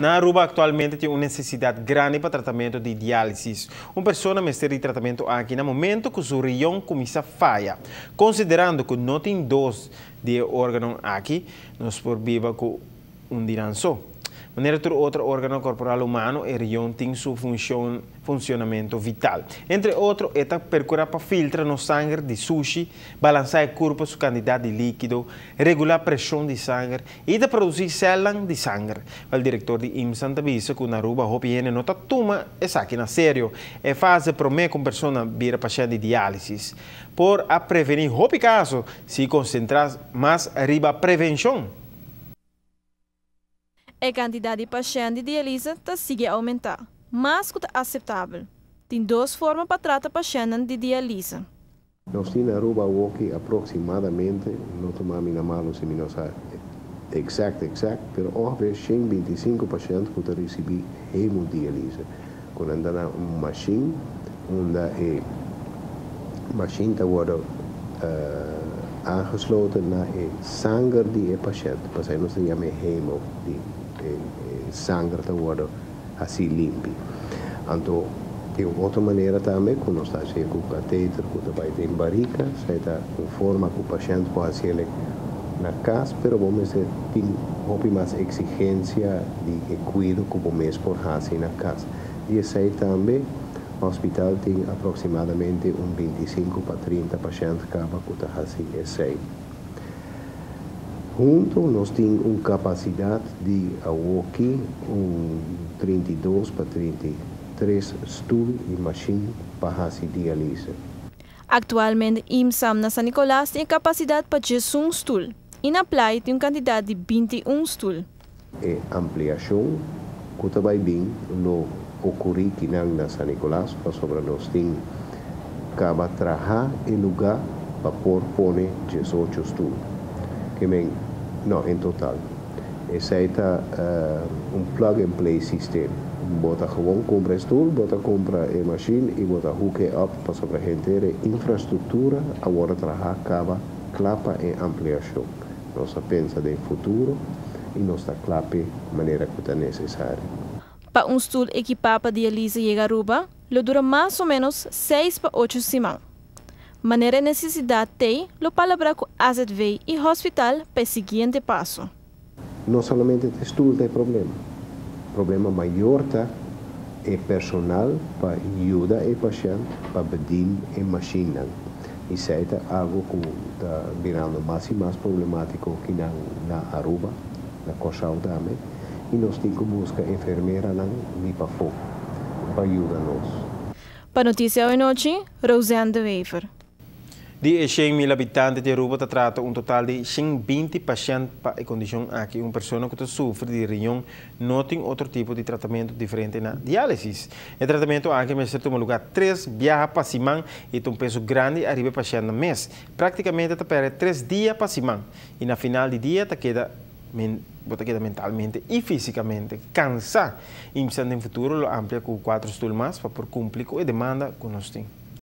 Na Aruba atualmente tem uma necessidade grande para tratamento de diálise. Uma pessoa na de tratamento aqui no momento que o rião começa a falhar. Considerando que não tem dose de órgão aqui, nós por viva com um dirão só. Maneira que outro órgão corporal humano, o rião tem seu funcionamento vital. Entre outros, é percurar para filtrar no sangue de sushi, balançar o corpo sua quantidade de líquido, regular a pressão de sangue e de produzir células de sangue. O diretor de IMSA avisa que na Aruba a higiene não toma essa aqui na sério e faz prometer com pessoa vira paciente de diálise. Por a prevenir o caso, se concentrar mais arriba a prevenção. A quantidade de pacientes de diálise sigue a aumentar, mas que é aceitável. Tem duas formas para tratar pacientes de diálise. Nós temos na Aruba aproximadamente, não tomamos na mão se não sabe exato, mas ongeveer 125 pacientes que recebem hemodiálise. Quando anda na machine, onde a machine está aangesloten na sangue de paciente, para isso nós chamamos hemo, sangue está assim limpo. Então, de outra maneira também, quando nós estamos com o catéter, quando vai ter barriga, se está com forma que o paciente pode fazer na casa, mas vamos ter mais exigência de cuidado que vamos por fazer na casa. E isso aí também, o hospital tem aproximadamente 25 para 30 pacientes que fazem isso aí. Junto, nós temos uma capacidade de aqui, 32 para 33 stools e machine para fazer diálise. Atualmente, IMSA na San Nicolás tem capacidade para 11 stool e na Playa tem uma quantidade de 21 stool. A ampliação, que também bem, no ocorre aqui na San Nicolás, para sobre nós temos que trabalhar em lugar para pôr 18 stools. Não, em total. Esse aí está plug-and-play sistema. Bota gewoon compra stoel, bota compra a machine e bota hook up para sobre a gente infraestrutura, agora trabalhar acaba clapa e ampliação. Nós pensa no futuro e nós está clapa de maneira que é necessária. Para um stool equipado para diálise chegar a Aruba, ele dura mais ou menos 6 para 8 semanas. Maneira necessidade tem, lo palabra com AZV e hospital para o seguinte passo. Não somente o stool tem problema. O problema maior é personal para ajudar o paciente para pedir a máquina. Isso é algo que está virando mais e mais problemático aqui na Aruba, na Cochal também. E nós temos que buscar enfermeira para ajudar-nos. Para Notícia Hoje Noite, Rosane de Wever. De 100.000 habitantes de Aruba trata um total de 120 pacientes para a condição aqui. Uma pessoa que sofre de rião não tem outro tipo de tratamento diferente na diálise. O tratamento aqui é certo lugar 3 viaja para semana e tem um peso grande arriba paciente no mês. Praticamente está para 3 dias para semana e na final de dia está queda mentalmente e fisicamente cansado. E no futuro lo amplia com 4 estudos mais para por cumprir com a demanda que nós temos.